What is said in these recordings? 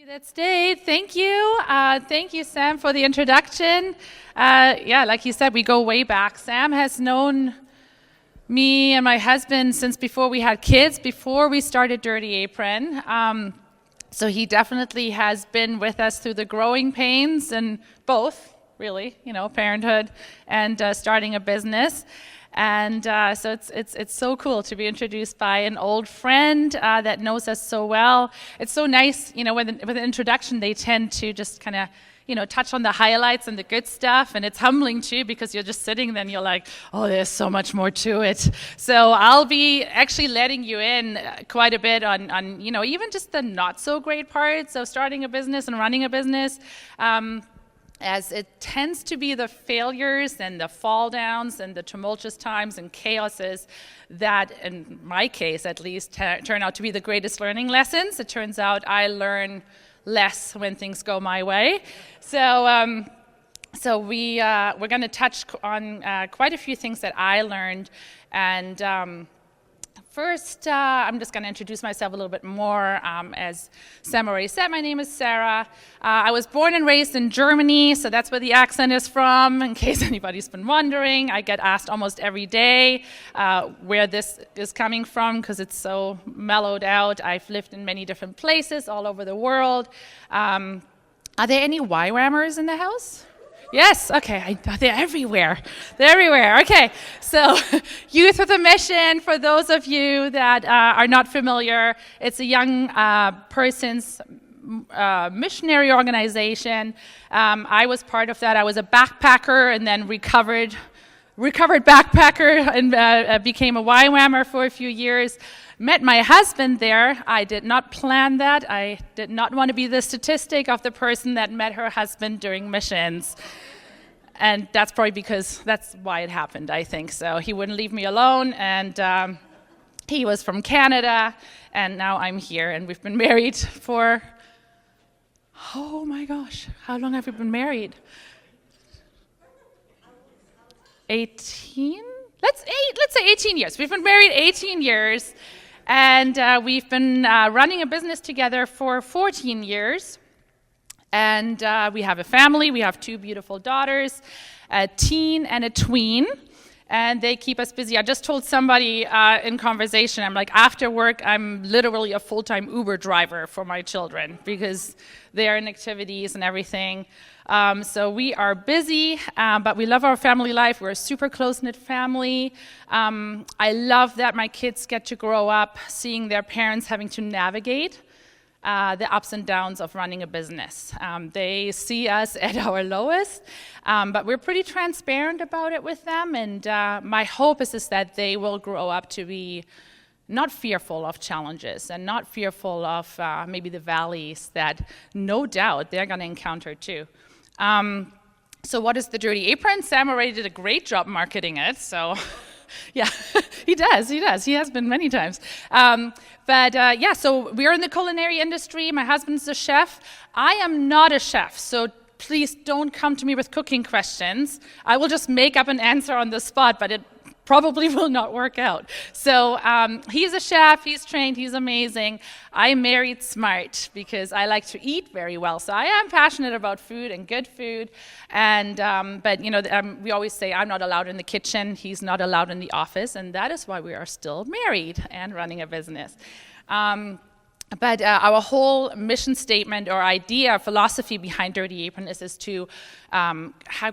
That stayed. Thank you. Thank you, Sam, for the introduction. Yeah, like you said, we go way back. Sam has known me and my husband since before we had kids, before we started Dirty Apron. So he definitely has been with us through the growing pains and both, really, parenthood and starting a business. And so it's so cool to be introduced by an old friend that knows us so well. It's so nice, with an introduction, they tend to just kind of, touch on the highlights and the good stuff. And it's humbling too, because you're just sitting there and you're like, oh, there's so much more to it. So I'll be actually letting you in quite a bit on even just the not so great parts of starting a business and running a business. As it tends to be the failures and the fall downs and the tumultuous times and chaoses that, in my case at least, turn out to be the greatest learning lessons. It turns out I learn less when things go my way. So we're going to touch on quite a few things that I learned. And first, I'm just going to introduce myself a little bit more. As Sam already said, my name is Sara. I was born and raised in Germany, so that's where the accent is from, in case anybody's been wondering. I get asked almost every day where this is coming from, because it's so mellowed out. I've lived in many different places all over the world. Are there any YWAMers in the house? Yes, okay, they're everywhere. They're everywhere, okay. So Youth with a Mission, for those of you that are not familiar, it's a young person's missionary organization. I was part of that. I was a backpacker and then recovered backpacker and became a YWAMer for a few years. Met my husband there. I did not plan that. I did not want to be the statistic of the person that met her husband during missions. And that's probably because that's why it happened, I think. So he wouldn't leave me alone, and he was from Canada, and now I'm here, and we've been married for, oh my gosh, how long have we been married? 18? Let's say 18 years. We've been married 18 years. And we've been running a business together for 14 years. And we have a family. We have two beautiful daughters, a teen and a tween. And they keep us busy. I just told somebody in conversation, I'm like, after work, I'm literally a full-time Uber driver for my children, because they're in activities and everything. So we are busy, but we love our family life. We're a super close-knit family. I love that my kids get to grow up seeing their parents having to navigate the ups and downs of running a business. They see us at our lowest, but we're pretty transparent about it with them. And my hope is that they will grow up to be not fearful of challenges and not fearful of maybe the valleys that no doubt they're going to encounter too. So what is the Dirty Apron? Sam already did a great job marketing it, so yeah, he does. He has been many times. So we're in the culinary industry. My husband's a chef. I am not a chef, so please don't come to me with cooking questions. I will just make up an answer on the spot, but it probably will not work out. So he's a chef, he's trained, he's amazing. I married smart because I like to eat very well. So I am passionate about food and good food. And but we always say I'm not allowed in the kitchen, he's not allowed in the office, and that is why we are still married and running a business. But our whole mission statement or idea, philosophy behind Dirty Apron is to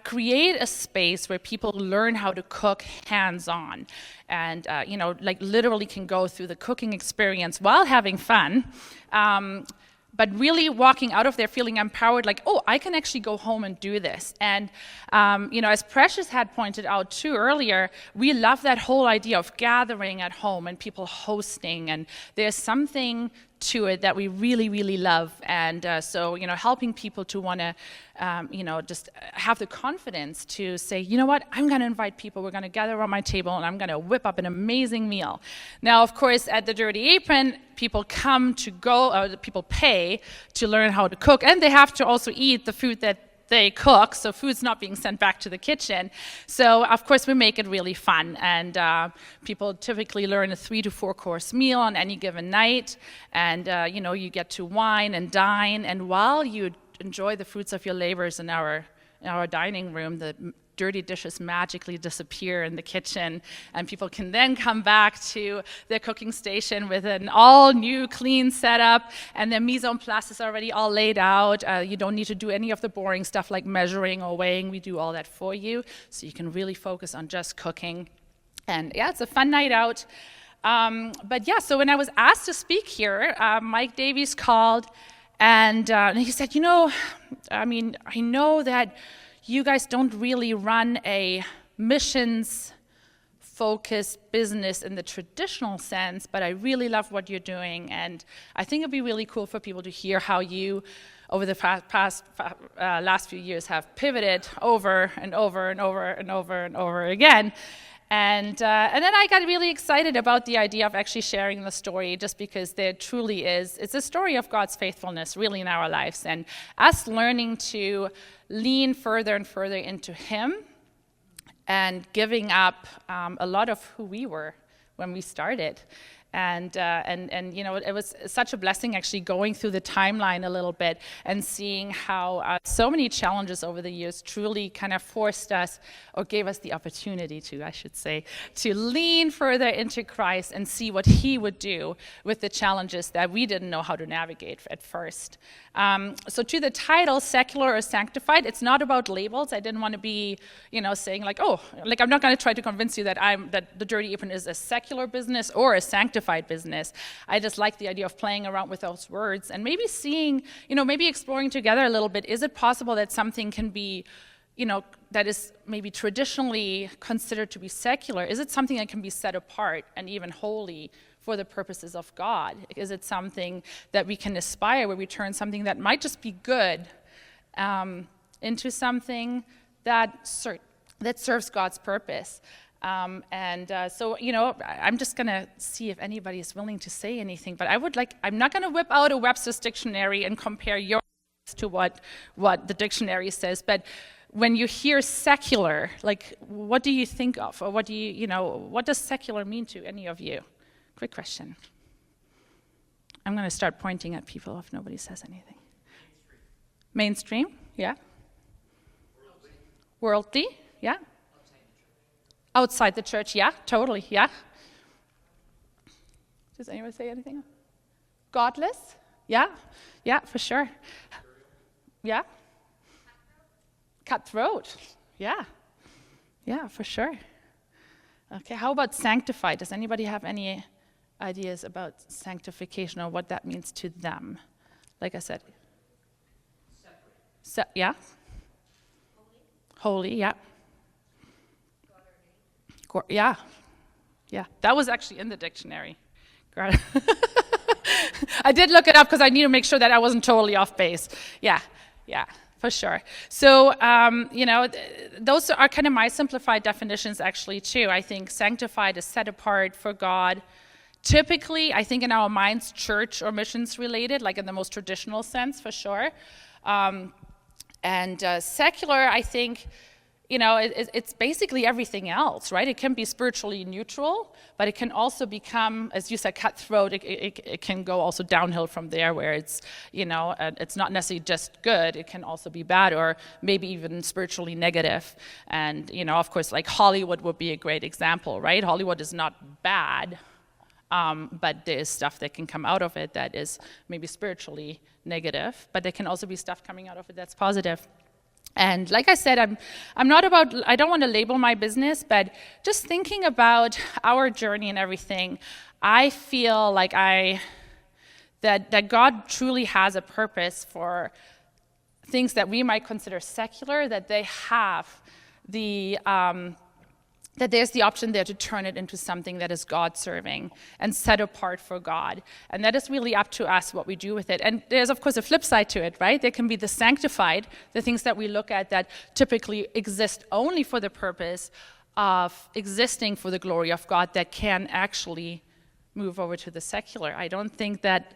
create a space where people learn how to cook hands-on, and literally can go through the cooking experience while having fun. But really walking out of there feeling empowered, like, oh, I can actually go home and do this. And, as Precious had pointed out too earlier, we love that whole idea of gathering at home and people hosting. And there's something to it that we really, really love. And so helping people to want to, just have the confidence to say, you know what, I'm going to invite people. We're going to gather around my table, and I'm going to whip up an amazing meal. Now, of course, at the Dirty Apron, people pay to learn how to cook, and they have to also eat the food that they cook, so food's not being sent back to the kitchen. So, of course, we make it really fun, and people typically learn a 3 to 4 course meal on any given night, and you get to wine and dine, and while you enjoy the fruits of your labors in our dining room, the dirty dishes magically disappear in the kitchen, and people can then come back to their cooking station with an all-new, clean setup, and their mise en place is already all laid out. You don't need to do any of the boring stuff like measuring or weighing. We do all that for you, so you can really focus on just cooking. And yeah, it's a fun night out. So when I was asked to speak here, Mike Davies called, and he said, I know that you guys don't really run a missions-focused business in the traditional sense, but I really love what you're doing, and I think it'd be really cool for people to hear how you, over the last few years, have pivoted over and over and over and over and over again. And then I got really excited about the idea of actually sharing the story, just because there truly is, it's a story of God's faithfulness really in our lives, and us learning to lean further and further into Him and giving up a lot of who we were when we started. And it was such a blessing actually going through the timeline a little bit and seeing how so many challenges over the years truly kind of forced us, or gave us the opportunity to, I should say, to lean further into Christ and see what He would do with the challenges that we didn't know how to navigate at first. So to the title, Secular or Sanctified, it's not about labels. I didn't want to be, saying I'm not going to try to convince you that the Dirty Apron is a secular business or a sanctified business. I just like the idea of playing around with those words and maybe seeing, maybe exploring together a little bit. Is it possible that something can be, that is maybe traditionally considered to be secular? Is it something that can be set apart and even holy for the purposes of God? Is it something that we can aspire, where we turn something that might just be good into something that serves God's purpose? I'm just going to see if anybody is willing to say anything, but I'm not going to whip out a Webster's dictionary and compare yours to what the dictionary says, but when you hear secular, what do you think of, or what does secular mean to any of you? Quick question. I'm going to start pointing at people if nobody says anything. Mainstream, yeah. Worldly, yeah. Outside the church, yeah, totally, yeah. Does anyone say anything? Godless, yeah, for sure. Yeah. Cutthroat, yeah, for sure. Okay, how about sanctified? Does anybody have any ideas about sanctification or what that means to them? Like I said. Yeah. Holy, yeah. Yeah. That was actually in the dictionary. I did look it up because I need to make sure that I wasn't totally off base. Yeah, for sure. So, those are kind of my simplified definitions actually too. I think sanctified is set apart for God. Typically, I think in our minds, church or missions related, like in the most traditional sense, for sure. And secular, I think, it's basically everything else, right? It can be spiritually neutral, but it can also become, as you said, cutthroat. It can go also downhill from there, where it's, it's not necessarily just good. It can also be bad, or maybe even spiritually negative. And, of course, like Hollywood would be a great example, right? Hollywood is not bad, but there's stuff that can come out of it that is maybe spiritually negative, but there can also be stuff coming out of it that's positive. And like I said, I don't want to label my business, but just thinking about our journey and everything, I feel like that God truly has a purpose for things that we might consider secular, that they have that there's the option there to turn it into something that is God-serving and set apart for God. And that is really up to us what we do with it. And there's, of course, a flip side to it, right? There can be the sanctified, the things that we look at that typically exist only for the purpose of existing for the glory of God, that can actually move over to the secular. I don't think that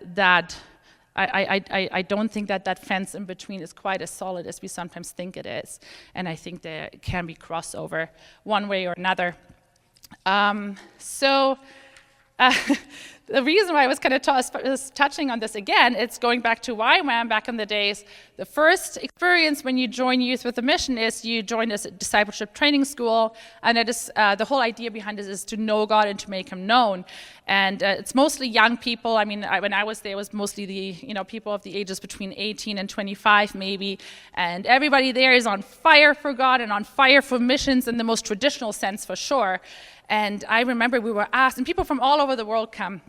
I don't think that fence in between is quite as solid as we sometimes think it is. And I think there can be crossover one way or another. The reason why I was kind of touching on this again, it's going back to YWAM back in the days. The first experience when you join Youth with a Mission is you join this discipleship training school, and it is the whole idea behind this is to know God and to make Him known. And it's mostly young people. I mean, when I was there, it was mostly the people of the ages between 18 and 25 maybe, and everybody there is on fire for God and on fire for missions in the most traditional sense for sure. And I remember we were asked, and people from all over the world come,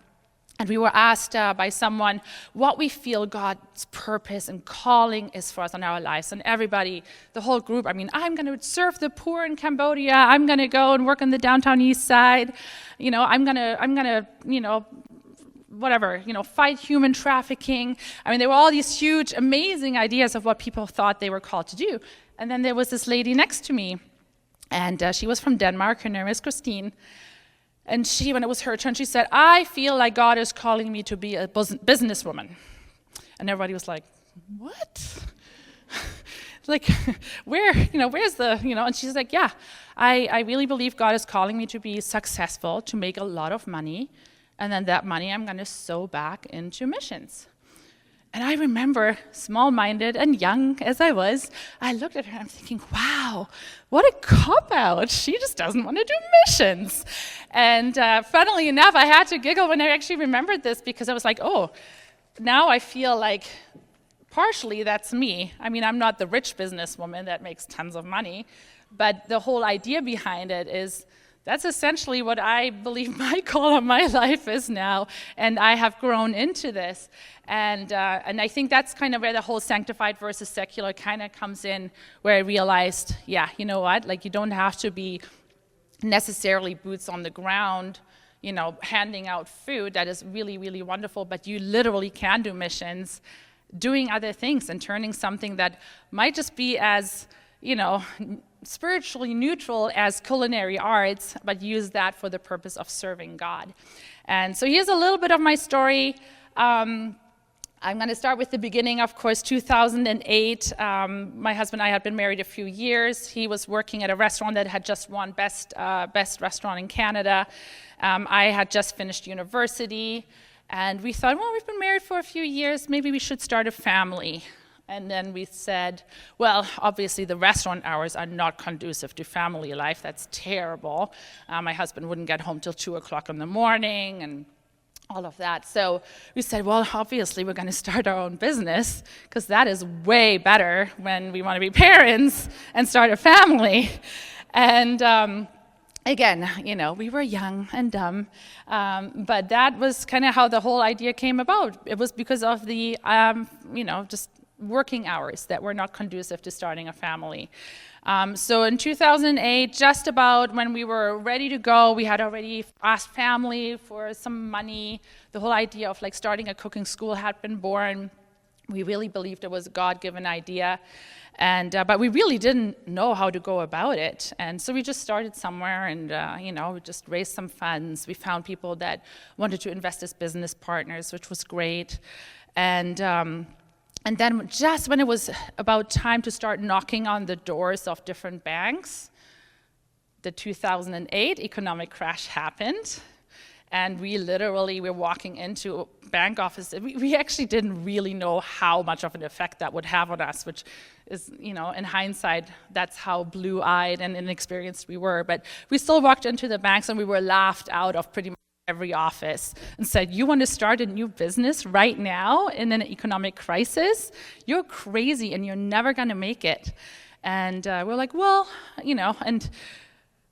and we were asked by someone what we feel God's purpose and calling is for us in our lives. And everybody, the whole group, I mean, I'm going to serve the poor in Cambodia. I'm going to go and work on the downtown east side. I'm going to whatever, fight human trafficking. I mean, there were all these huge, amazing ideas of what people thought they were called to do. And then there was this lady next to me, and she was from Denmark. Her name is Christine. And when it was her turn, she said, I feel like God is calling me to be a businesswoman. And everybody was like, what? Like, where's the, and she's like, yeah, I really believe God is calling me to be successful, to make a lot of money. And then that money I'm going to sow back into missions. And I remember, small-minded and young as I was, I looked at her and I'm thinking, wow, what a cop-out. She just doesn't want to do missions. And funnily enough, I had to giggle when I actually remembered this, because I was like, oh, now I feel like partially that's me. I mean, I'm not the rich businesswoman that makes tons of money, but the whole idea behind it is that's essentially what I believe my call on my life is now, and I have grown into this. And I think that's kind of where the whole sanctified versus secular kind of comes in, where I realized, yeah, you know what, like you don't have to be necessarily boots on the ground, handing out food. That is really, really wonderful, but you literally can do missions, doing other things and turning something that might just be as, spiritually neutral as culinary arts, but use that for the purpose of serving God. And so here's a little bit of my story. I'm going to start with the beginning, of course, 2008. My husband and I had been married a few years. He was working at a restaurant that had just won best restaurant in Canada. I had just finished university, and we thought, well, we've been married for a few years, maybe we should start a family. And then we said, well, obviously the restaurant hours are not conducive to family life. That's terrible. My husband wouldn't get home till 2 o'clock in the morning and all of that. So we said, well, obviously we're going to start our own business, because that is way better when we want to be parents and start a family. And again, we were young and dumb, but that was kind of how the whole idea came about. It was because of the, just working hours that were not conducive to starting a family. So in 2008, just about when we were ready to go, we had already asked family for some money. The whole idea of like starting a cooking school had been born. We really believed it was a God-given idea, and but we really didn't know how to go about it. And so we just started somewhere, and we just raised some funds. We found people that wanted to invest as business partners, which was great. And then just when it was about time to start knocking on the doors of different banks, the 2008 economic crash happened. And we literally were walking into a bank office. We actually didn't really know how much of an effect that would have on us, which is, in hindsight, that's how blue-eyed and inexperienced we were. But we still walked into the banks, and we were laughed out of pretty much every office and said, you want to start a new business right now in an economic crisis? You're crazy and you're never going to make it. And we're like, well, and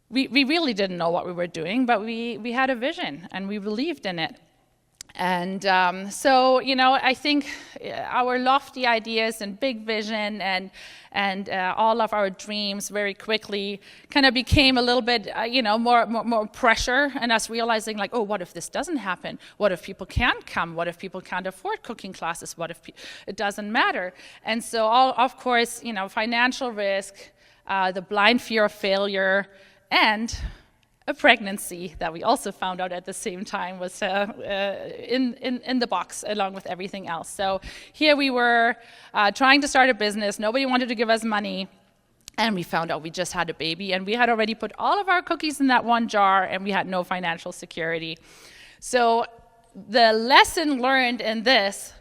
we really didn't know what we were doing, but we had a vision and we believed in it. And so, I think our lofty ideas and big vision and all of our dreams very quickly kind of became a little bit, more pressure, and us realizing like, oh, what if this doesn't happen? What if people can't come? What if people can't afford cooking classes? What if it doesn't matter? And so, of course, financial risk, the blind fear of failure, and a pregnancy that we also found out at the same time was in the box along with everything else. So here we were trying to start a business. Nobody wanted to give us money. And we found out we just had a baby, and we had already put all of our cookies in that one jar, and we had no financial security. So the lesson learned in this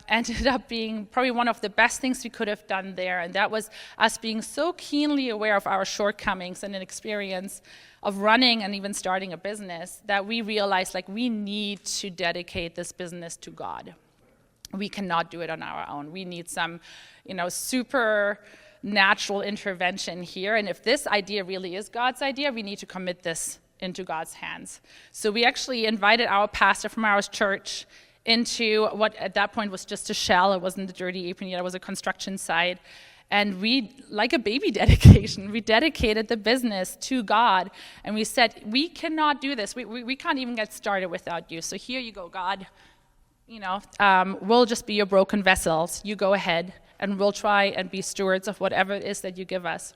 ended up being probably one of the best things we could have done there, and that was us being so keenly aware of our shortcomings and an experience of running and even starting a business that we realized, like, we need to dedicate this business to God. We cannot do it on our own. We need some, super natural intervention here, and if this idea really is God's idea, we need to commit this into God's hands. So we actually invited our pastor from our church into what at that point was just a shell. It wasn't a Dirty Apron yet, it was a construction site. And we, like a baby dedication, we dedicated the business to God, and we said, we cannot do this. We can't even get started without you. So here you go, God. We'll just be your broken vessels. You go ahead, and we'll try and be stewards of whatever it is that you give us.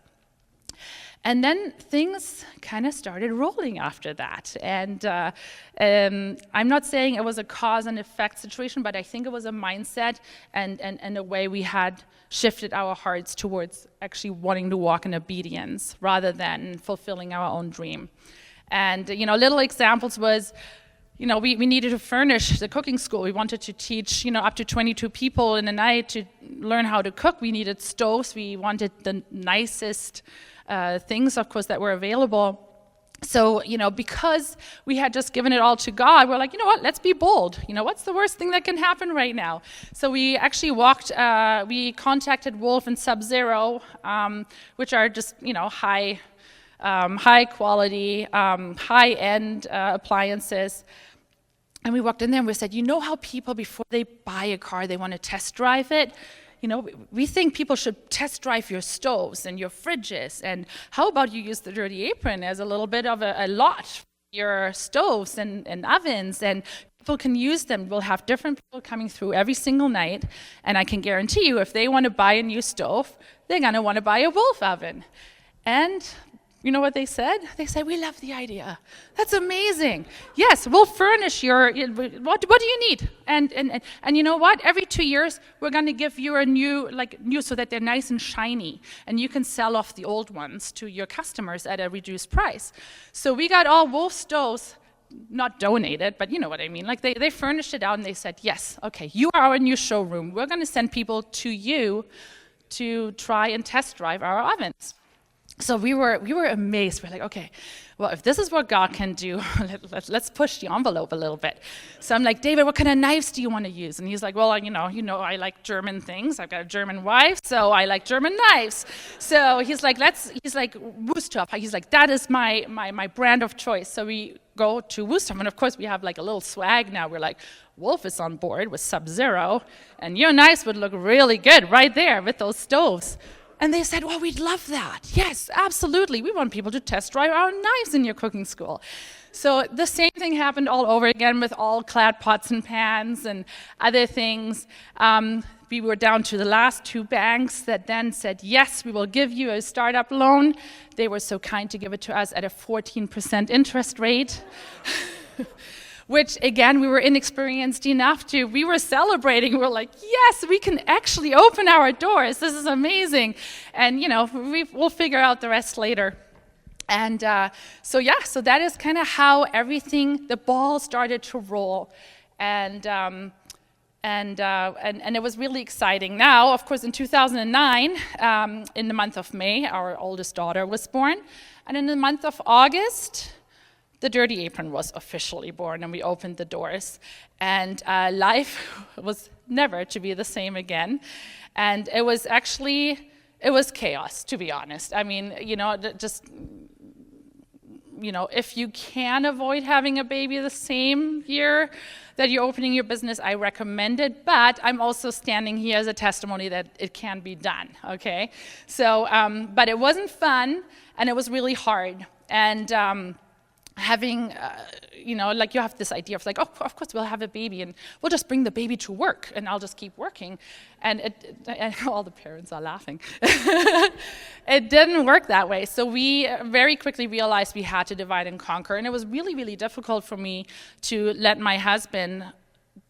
And then things kind of started rolling after that. And I'm not saying it was a cause and effect situation, but I think it was a mindset and a way we had shifted our hearts towards actually wanting to walk in obedience rather than fulfilling our own dream. And, little examples was, we needed to furnish the cooking school. We wanted to teach, up to 22 people in a night to learn how to cook. We needed stoves. We wanted the nicest things, of course, that were available. So, because we had just given it all to God, we're like, what, let's be bold. What's the worst thing that can happen right now? So we actually we contacted Wolf and Sub-Zero, which are just, high quality, high-end appliances. And we walked in there and we said, how people, before they buy a car, they want to test drive it? We think people should test drive your stoves and your fridges. And how about you use the Dirty Apron as a little bit of a lot for your stoves and ovens, and people can use them. We'll have different people coming through every single night. And I can guarantee you, if they want to buy a new stove, they're going to want to buy a Wolf oven. And you know what they said? They said, we love the idea. That's amazing. Yes, we'll furnish what do you need? And you know what? Every 2 years, we're going to give you a new so that they're nice and shiny. And you can sell off the old ones to your customers at a reduced price. So we got all Wolf stoves, not donated, but you know what I mean. Like they furnished it out and they said, yes, okay, you are our new showroom. We're going to send people to you to try and test drive our ovens. So we were amazed. We're like, okay, well, if this is what God can do, let's push the envelope a little bit. So I'm like, David, what kind of knives do you want to use? And he's like, well, I like German things. I've got a German wife, so I like German knives. So he's like, Wusthof. He's like, that is my brand of choice. So we go to Wusthof, and of course we have like a little swag now. We're like, Wolf is on board with Sub-Zero, and your knives would look really good right there with those stoves. And they said, well, we'd love that. Yes, absolutely. We want people to test drive our knives in your cooking school. So the same thing happened all over again with all clad pots and pans and other things. We were down to the last 2 banks that then said, yes, we will give you a startup loan. They were so kind to give it to us at a 14% interest rate. Which, again, we were inexperienced enough to, we were celebrating. We were like, yes, we can actually open our doors. This is amazing. And, we'll figure out the rest later. And so that is kind of how the ball started to roll. And it was really exciting. Now, of course, in 2009, in the month of May, our oldest daughter was born. And in the month of August, the Dirty Apron was officially born, and we opened the doors. And life was never to be the same again. And it was chaos, to be honest. I mean, if you can avoid having a baby the same year that you're opening your business, I recommend it. But I'm also standing here as a testimony that it can be done, okay? So, but it wasn't fun, and it was really hard. And having, like you have this idea of like, oh, of course we'll have a baby and we'll just bring the baby to work and I'll just keep working. And all the parents are laughing. It didn't work that way. So we very quickly realized we had to divide and conquer. And it was really, really difficult for me to let my husband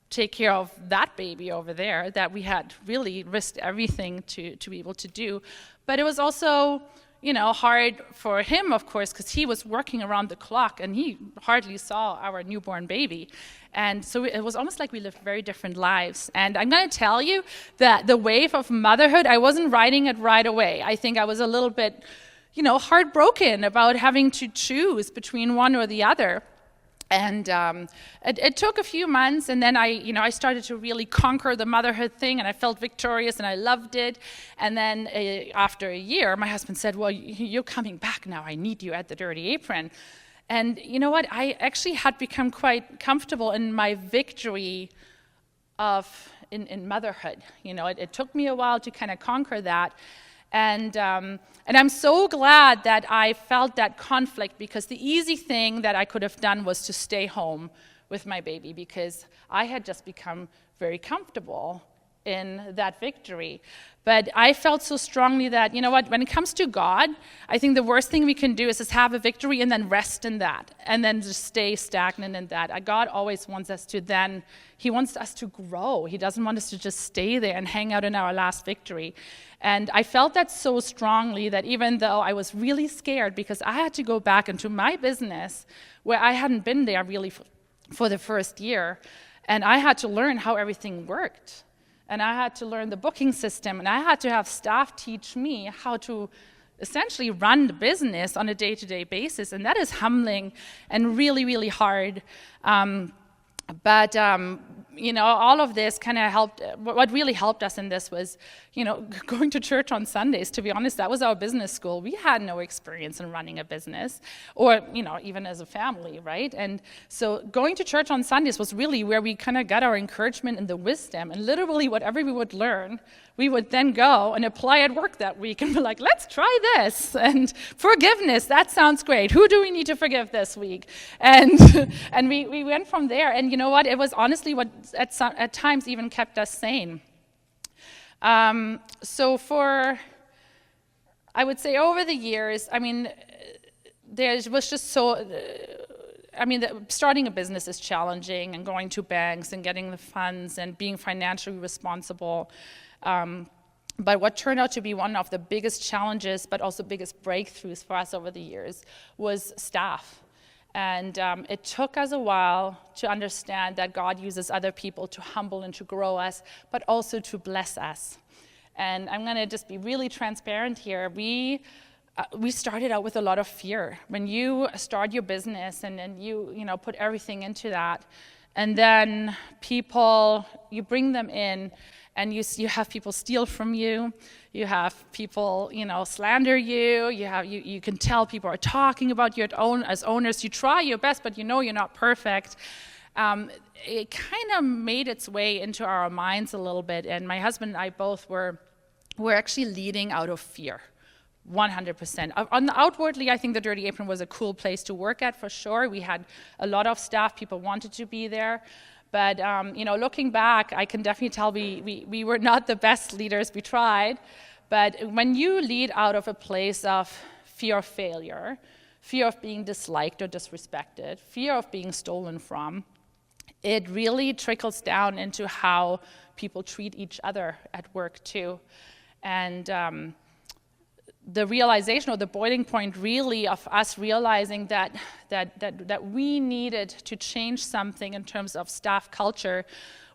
take care of that baby over there that we had really risked everything to be able to do. But it was also, hard for him, of course, because he was working around the clock and he hardly saw our newborn baby. And so it was almost like we lived very different lives. And I'm going to tell you that the wave of motherhood, I wasn't riding it right away. I think I was a little bit, heartbroken about having to choose between one or the other. And it took a few months, and then I started to really conquer the motherhood thing, and I felt victorious, and I loved it. And then after a year, my husband said, well, you're coming back now. I need you at the Dirty Apron. And you know what? I actually had become quite comfortable in my victory in motherhood. It took me a while to kind of conquer that. And I'm so glad that I felt that conflict, because the easy thing that I could have done was to stay home with my baby, because I had just become very comfortable in that victory. But I felt so strongly that, when it comes to God, I think the worst thing we can do is just have a victory and then rest in that, and then just stay stagnant in that. God always wants us to He wants us to grow. He doesn't want us to just stay there and hang out in our last victory. And I felt that so strongly that even though I was really scared, because I had to go back into my business where I hadn't been there really for the first year, and I had to learn how everything worked. And I had to learn the booking system, and I had to have staff teach me how to essentially run the business on a day-to-day basis, and that is humbling and really, really hard. But all of this kind of helped. What really helped us in this was, going to church on Sundays. To be honest, that was our business school. We had no experience in running a business, or even as a family, right? And so going to church on Sundays was really where we kind of got our encouragement and the wisdom. And literally, whatever we would learn, we would then go and apply at work that week and be like, let's try this. And forgiveness, that sounds great. Who do we need to forgive this week? And we went from there. And you know what? It was honestly what at times even kept us sane. So I would say over the years, there was just so... starting a business is challenging, and going to banks and getting the funds and being financially responsible. But what turned out to be one of the biggest challenges, but also biggest breakthroughs for us over the years, was staff. And it took us a while to understand that God uses other people to humble and to grow us, but also to bless us. And I'm going to just be really transparent here. We started out with a lot of fear. When you start your business and then you put everything into that, and then you bring them in, and you have people steal from you. You have people, slander you. You can tell people are talking about you as owners. You try your best, but you're not perfect. It kind of made its way into our minds a little bit. And my husband and I both were actually leading out of fear, 100%. Outwardly, I think the Dirty Apron was a cool place to work at, for sure. We had a lot of staff. People wanted to be there. But, looking back, I can definitely tell we were not the best leaders. We tried. But when you lead out of a place of fear of failure, fear of being disliked or disrespected, fear of being stolen from, it really trickles down into how people treat each other at work, too. And the realization, or the boiling point really of us realizing that we needed to change something in terms of staff culture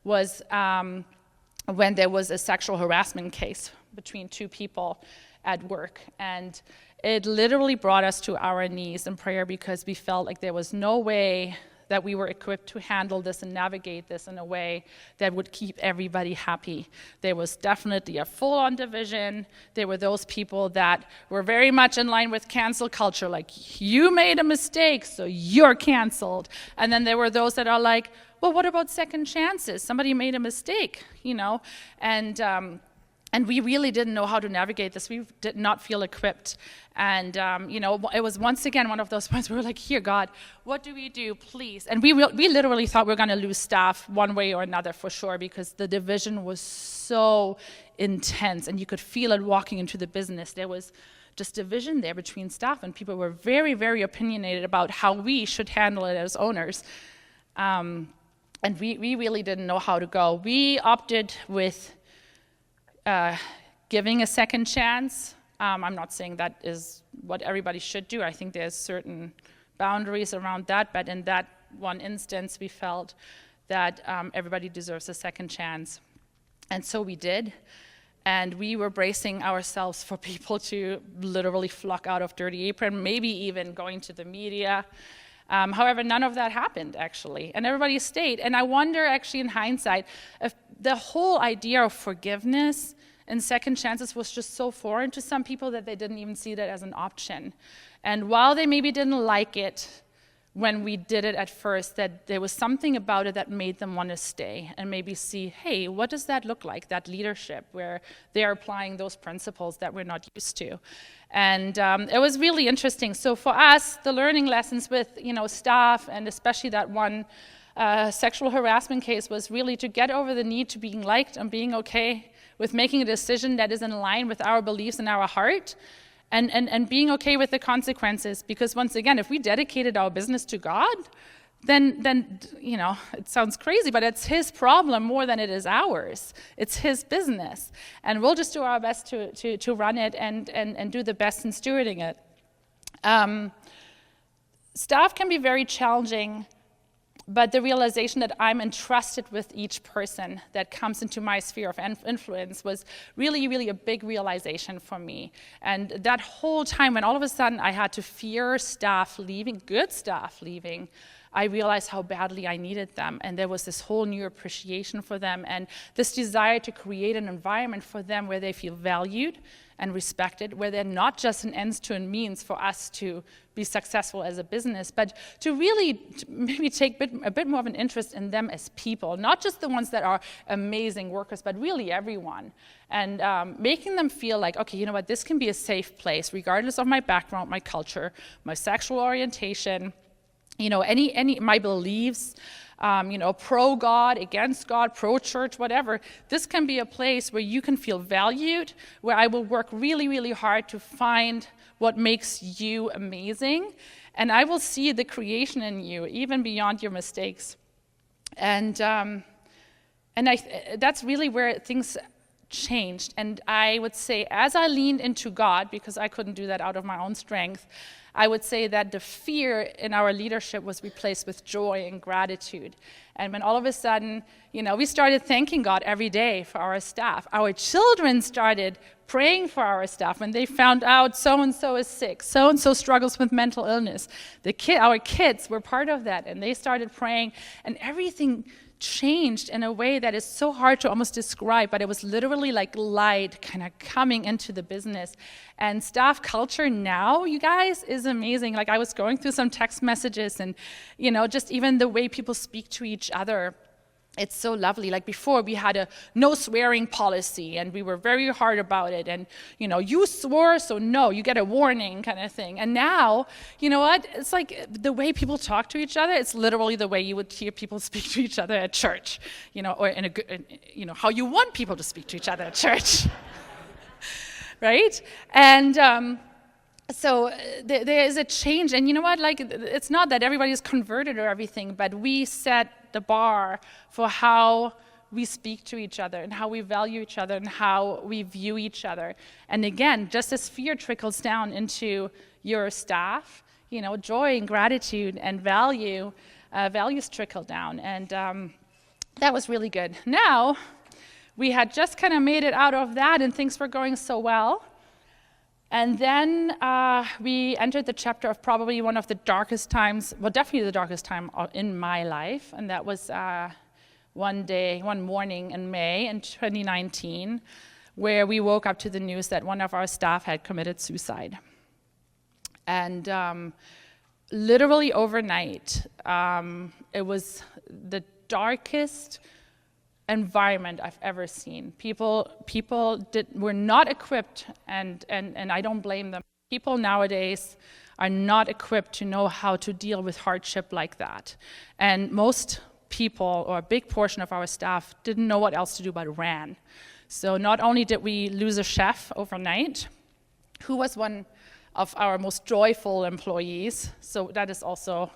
was when there was a sexual harassment case between two people at work. And it literally brought us to our knees in prayer, because we felt like there was no way that we were equipped to handle this and navigate this in a way that would keep everybody happy. There was definitely a full-on division. There were those people that were very much in line with cancel culture, like, you made a mistake, so you're canceled. And then there were those that are like, well, what about second chances? Somebody made a mistake, And And we really didn't know how to navigate this. We did not feel equipped. And, it was once again one of those points where we were like, here, God, what do we do, please? And we literally thought we were going to lose staff one way or another for sure, because the division was so intense. And you could feel it walking into the business. There was just division there between staff, and people were very, very opinionated about how we should handle it as owners. And we really didn't know how to go. We opted with giving a second chance. I'm not saying that is what everybody should do. I think there's certain boundaries around that, but in that one instance, we felt that everybody deserves a second chance. And so we did. And we were bracing ourselves for people to literally flock out of Dirty Apron, maybe even going to the media. However, none of that happened, actually, and everybody stayed. And I wonder, actually, in hindsight, if the whole idea of forgiveness and second chances was just so foreign to some people that they didn't even see that as an option. And while they maybe didn't like it when we did it at first, that there was something about it that made them want to stay and maybe see, hey, what does that look like, that leadership, where they're applying those principles that we're not used to. And it was really interesting. So for us, the learning lessons with staff, and especially that one sexual harassment case, was really to get over the need to being liked and being okay with making a decision that is in line with our beliefs and our heart, and being okay with the consequences. Because once again, if we dedicated our business to God, then it sounds crazy, but it's his problem more than it is ours. It's his business. And we'll just do our best to run it and do the best in stewarding it. Staff can be very challenging, but the realization that I'm entrusted with each person that comes into my sphere of influence was really, really a big realization for me. And that whole time, when all of a sudden I had to fear staff leaving, good staff leaving, I realized how badly I needed them. And there was this whole new appreciation for them and this desire to create an environment for them where they feel valued and respected, where they're not just an ends to a means for us to be successful as a business, but to really maybe take a bit more of an interest in them as people, not just the ones that are amazing workers, but really everyone. And making them feel like, okay, you know what, this can be a safe place, regardless of my background, my culture, my sexual orientation, any my beliefs, pro-God, against God, pro-church, whatever. This can be a place where you can feel valued, where I will work really, really hard to find what makes you amazing, and I will see the creation in you, even beyond your mistakes. And that's really where things changed. And I would say, as I leaned into God, because I couldn't do that out of my own strength, I would say that the fear in our leadership was replaced with joy and gratitude. And when all of a sudden, we started thanking God every day for our staff. Our children started praying for our staff when they found out so-and-so is sick, so-and-so struggles with mental illness. Our kids were part of that, and they started praying, and everything changed in a way that is so hard to almost describe, but it was literally like light kind of coming into the business. And staff culture now, you guys, is amazing. Like, I was going through some text messages and, just even the way people speak to each other. It's so lovely. Like, before, we had a no swearing policy, and we were very hard about it. And, you swore, so no, you get a warning kind of thing. And now, you know what? It's like the way people talk to each other, it's literally the way you would hear people speak to each other at church, or in a good, how you want people to speak to each other at church. Right? And so there is a change. And you know what? Like, it's not that everybody's converted or everything, but we set the bar for how we speak to each other and how we value each other and how we view each other. And again, just as fear trickles down into your staff, joy and gratitude and values trickle down. And that was really good. Now, we had just kind of made it out of that, and things were going so well. And then we entered the chapter of probably one of the darkest times, well, definitely the darkest time in my life, and that was one morning in May in 2019, where we woke up to the news that one of our staff had committed suicide. And literally overnight, it was the darkest environment I've ever seen. People were not equipped, and I don't blame them. People nowadays are not equipped to know how to deal with hardship like that. And most people, or a big portion of our staff, didn't know what else to do but ran. So not only did we lose a chef overnight, who was one of our most joyful employees, so that is also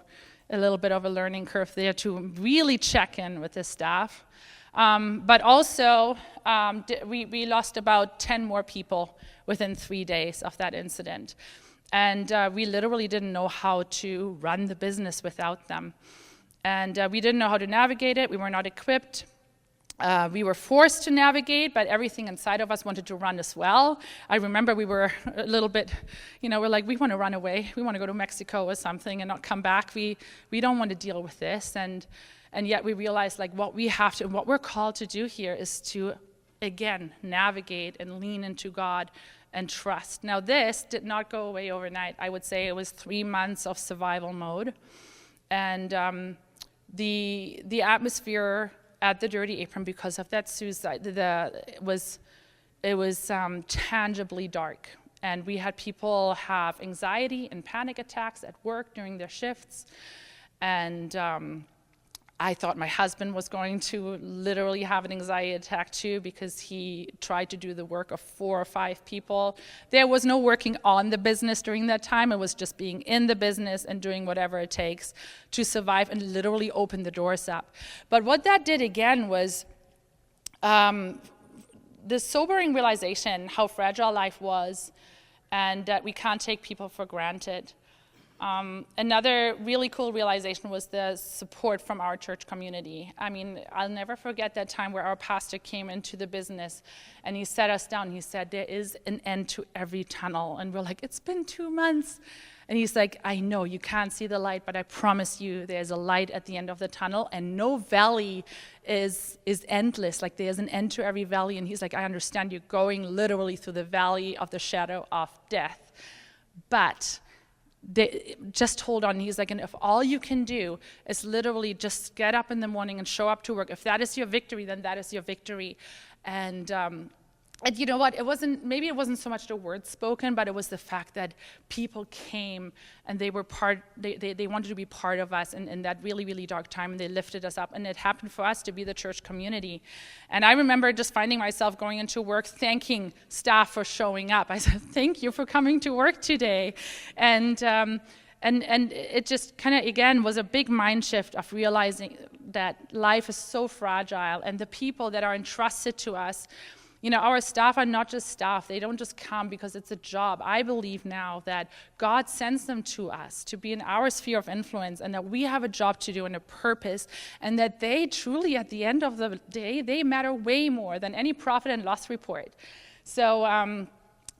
a little bit of a learning curve there to really check in with the staff. But also, we lost about 10 more people within 3 days of that incident. And we literally didn't know how to run the business without them. And we didn't know how to navigate it. We were not equipped. We were forced to navigate, but everything inside of us wanted to run as well. I remember we were a little bit, we're like, we want to run away. We want to go to Mexico or something and not come back. We don't want to deal with this. And yet we realized like what we have to, and what we're called to do here is to, again, navigate and lean into God and trust. Now this did not go away overnight. I would say it was 3 months of survival mode. And the atmosphere at the Dirty Apron, because of that suicide, it was tangibly dark. And we had people have anxiety and panic attacks at work during their shifts. And I thought my husband was going to literally have an anxiety attack too, because he tried to do the work of 4 or 5 people. There was no working on the business during that time. It was just being in the business and doing whatever it takes to survive and literally open the doors up. But what that did again was the sobering realization how fragile life was and that we can't take people for granted. Another really cool realization was the support from our church community. I mean, I'll never forget that time where our pastor came into the business and he sat us down. He said, there is an end to every tunnel. And we're like, it's been 2 months. And he's like, I know you can't see the light, but I promise you there's a light at the end of the tunnel, and no valley is endless. Like there's an end to every valley. And he's like, I understand you're going literally through the valley of the shadow of death. But just hold on. He's like, and if all you can do is literally just get up in the morning and show up to work, if that is your victory, then that is your victory. And you know what, maybe it wasn't so much the words spoken, but it was the fact that people came and they were they wanted to be part of us in that really, really dark time, and they lifted us up. And it happened for us to be the church community. And I remember just finding myself going into work, thanking staff for showing up. I said, thank you for coming to work today. And it just kind of, again, was a big mind shift of realizing that life is so fragile, and the people that are entrusted to us, our staff are not just staff. They don't just come because it's a job. I believe now that God sends them to us to be in our sphere of influence, and that we have a job to do and a purpose, and that they truly, at the end of the day, they matter way more than any profit and loss report. So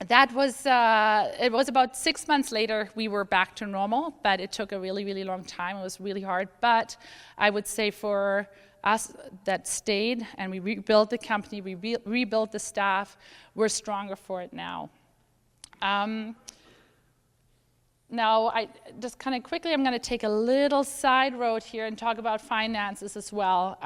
that was, it was about 6 months later, we were back to normal, but it took a really, really long time. It was really hard. But I would say for us that stayed and we rebuilt the company, we rebuilt the staff, we're stronger for it now. Now, I just kind of quickly, I'm going to take a little side road here and talk about finances as well.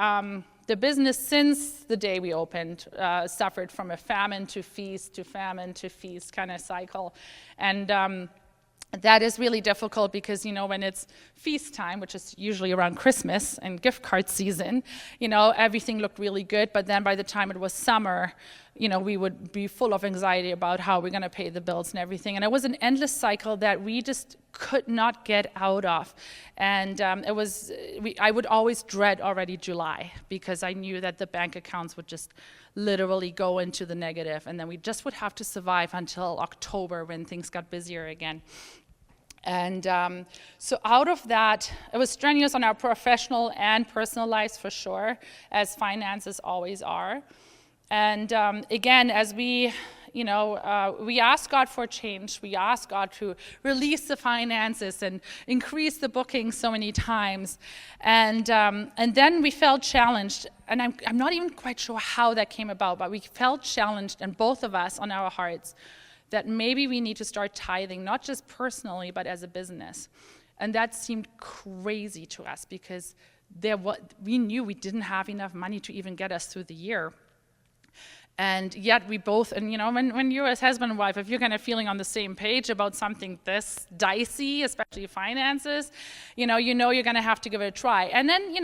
The business, since the day we opened, suffered from a famine to feast to famine to feast kind of cycle. And that is really difficult because, when it's feast time, which is usually around Christmas and gift card season, everything looked really good. But then by the time it was summer, we would be full of anxiety about how we're going to pay the bills and everything. And it was an endless cycle that we just could not get out of. And I would always dread already July, because I knew that the bank accounts would just literally go into the negative. And then we just would have to survive until October when things got busier again. And so out of that, it was strenuous on our professional and personal lives for sure, as finances always are. And again, as we asked God for change. We asked God to release the finances and increase the bookings so many times. And then we felt challenged. And I'm not even quite sure how that came about, but we felt challenged, and both of us on our hearts, that maybe we need to start tithing, not just personally, but as a business. And that seemed crazy to us, because we knew we didn't have enough money to even get us through the year. And yet we both, and when you're as husband and wife, if you're kind of feeling on the same page about something this dicey, especially finances, you're going to have to give it a try. And then,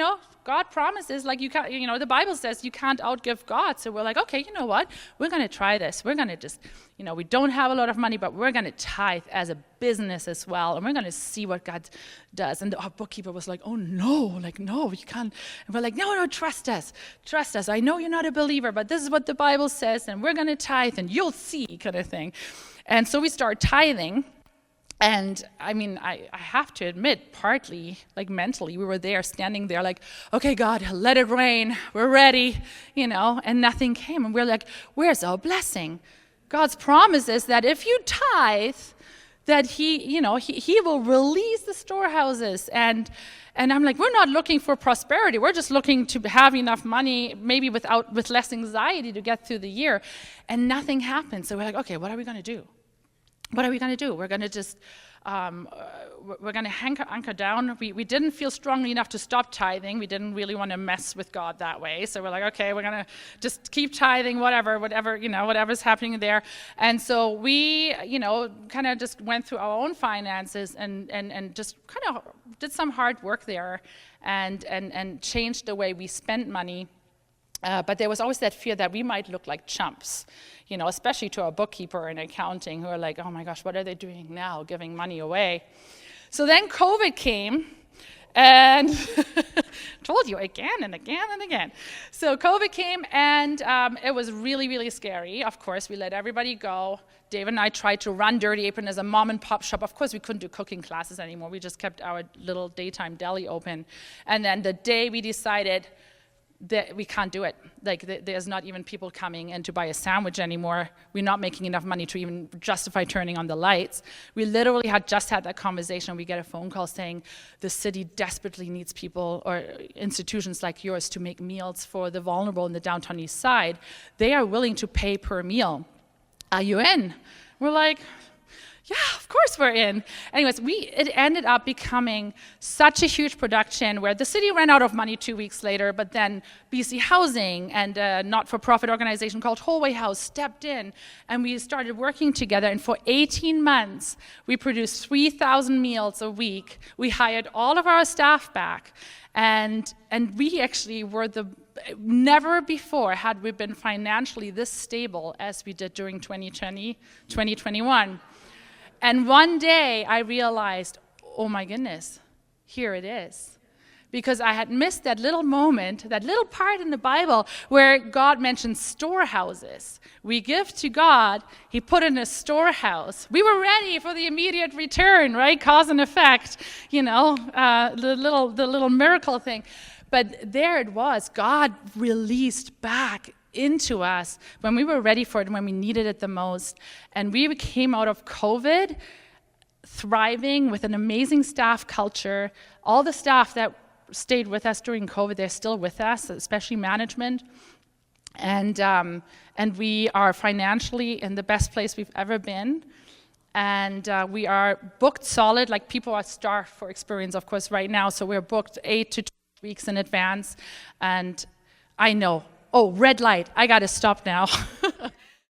God promises, like you can't, the Bible says you can't outgive God. So we're like, okay, you know what? We're going to try this. We're going to just, we don't have a lot of money, but we're going to tithe as a business as well. And we're going to see what God does. And our bookkeeper was like, oh no, no, you can't. And we're like, no, trust us. Trust us. I know you're not a believer, but this is what the Bible says. And we're going to tithe and you'll see, kind of thing. And so we start tithing. And I have to admit, partly, like mentally, we were there, standing there like, okay, God, let it rain. We're ready, and nothing came. And we're like, where's our blessing? God's promise is that if you tithe, that he will release the storehouses. And I'm like, we're not looking for prosperity. We're just looking to have enough money, maybe with less anxiety to get through the year. And nothing happened. So we're like, okay, what are we going to do? What are we going to do? We're going to just, we're going to anchor down. We didn't feel strongly enough to stop tithing. We didn't really want to mess with God that way. So we're like, okay, we're going to just keep tithing, whatever's happening there. And so we, kind of just went through our own finances and just kind of did some hard work there and changed the way we spent money. But there was always that fear that we might look like chumps, especially to our bookkeeper and accounting, who are like, oh my gosh, what are they doing now, giving money away? So then COVID came, and told you again and again and again. So COVID came, and it was really, really scary. Of course, we let everybody go. David and I tried to run Dirty Apron as a mom and pop shop. Of course, we couldn't do cooking classes anymore. We just kept our little daytime deli open. And then the day we decided that we can't do it. Like, there's not even people coming in to buy a sandwich anymore. We're not making enough money to even justify turning on the lights. We literally had just had that conversation. We get a phone call saying the city desperately needs people or institutions like yours to make meals for the vulnerable in the downtown east side. They are willing to pay per meal. Are you in? We're like, yeah, of course we're in. Anyways, it ended up becoming such a huge production where the city ran out of money 2 weeks later, but then BC Housing and a not-for-profit organization called Hallway House stepped in, and we started working together. And for 18 months, we produced 3,000 meals a week. We hired all of our staff back, and we actually were never before had we been financially this stable as we did during 2020, 2021. And one day I realized, oh my goodness, here it is. Because I had missed that little moment, that little part in the Bible where God mentions storehouses. We give to God, He put in a storehouse. We were ready for the immediate return, right? Cause and effect, the little miracle thing. But there it was. God released back into us when we were ready for it and when we needed it the most. And we came out of COVID thriving with an amazing staff culture. All the staff that stayed with us during COVID, they're still with us, especially management. And we are financially in the best place we've ever been. And we are booked solid, like people are starved for experience, of course, right now. So we're booked 8 to 12 weeks in advance. And I know, oh, red light, I got to stop now.